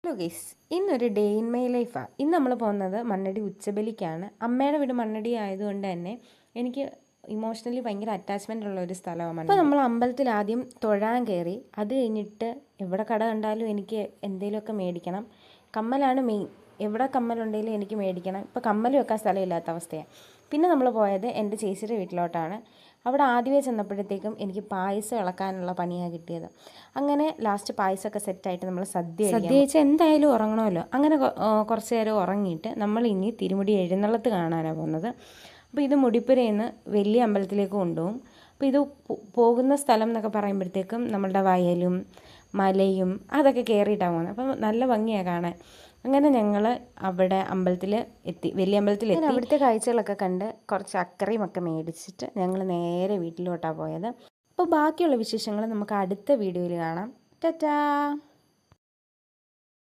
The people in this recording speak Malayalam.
ഹലോ ഗൈസ്, ഇന്നൊരു ഡേ ഇൻ മൈ ലൈഫാണ്. ഇന്ന് നമ്മൾ പോകുന്നത് മണ്ണടി ഉച്ചബലിക്കാണ്. അമ്മയുടെ വീട് മണ്ണടി ആയതുകൊണ്ട് തന്നെ എനിക്ക് ഇമോഷണലി ഭയങ്കര അറ്റാച്ച്മെൻ്റ് ഉള്ള ഒരു സ്ഥലമാണ്. അപ്പോൾ നമ്മൾ അമ്പലത്തിൽ ആദ്യം തൊഴാൻ കയറി. അത് കഴിഞ്ഞിട്ട് എവിടെ കട കണ്ടാലും എനിക്ക് എന്തെങ്കിലുമൊക്കെ മേടിക്കണം. കമ്മലാണ് മെയിൻ. എവിടെ കമ്മലുണ്ടെങ്കിലും എനിക്ക് മേടിക്കണം. ഇപ്പോൾ കമ്മൽ വെക്കാൻ സ്ഥലമില്ലാത്ത അവസ്ഥയാണ്. പിന്നെ നമ്മൾ പോയത് എൻ്റെ ചേച്ചിയുടെ വീട്ടിലോട്ടാണ്. അവിടെ ആദ്യമേ ചെന്നപ്പോഴത്തേക്കും എനിക്ക് പായസം ഇളക്കാനുള്ള പണിയാണ് കിട്ടിയത്. അങ്ങനെ ലാസ്റ്റ് പായസമൊക്കെ സെറ്റായിട്ട് നമ്മൾ സദ്യ കഴിച്ചാൽ എന്തായാലും ഉറങ്ങണമല്ലോ. അങ്ങനെ കുറച്ച് നേരം ഉറങ്ങിയിട്ട് നമ്മൾ ഇനി തിരുമുടി എഴുന്നള്ളത്ത് കാണാനാണ് പോകുന്നത്. അപ്പോൾ ഇത് മുടിപ്പുരയിൽ നിന്ന് വലിയ അമ്പലത്തിലേക്ക് കൊണ്ടുപോകും. അപ്പോൾ ഇത് പോകുന്ന സ്ഥലം എന്നൊക്കെ പറയുമ്പോഴത്തേക്കും നമ്മളുടെ വയലും മലയും അതൊക്കെ കയറിയിട്ടാണ് പോകുന്നത്. അപ്പം നല്ല ഭംഗിയാണ് കാണാൻ. അങ്ങനെ ഞങ്ങൾ അവിടെ അമ്പലത്തിൽ എത്തി, വലിയ അമ്പലത്തിൽ എത്തി. അവിടുത്തെ കാഴ്ചകളൊക്കെ കണ്ട് കുറച്ച് അക്കറിയും ഒക്കെ മേടിച്ചിട്ട് ഞങ്ങൾ നേരെ വീട്ടിലോട്ടാണ് പോയത്. അപ്പോൾ ബാക്കിയുള്ള വിശേഷങ്ങൾ നമുക്ക് അടുത്ത വീഡിയോയിൽ കാണാം. ടാറ്റാ.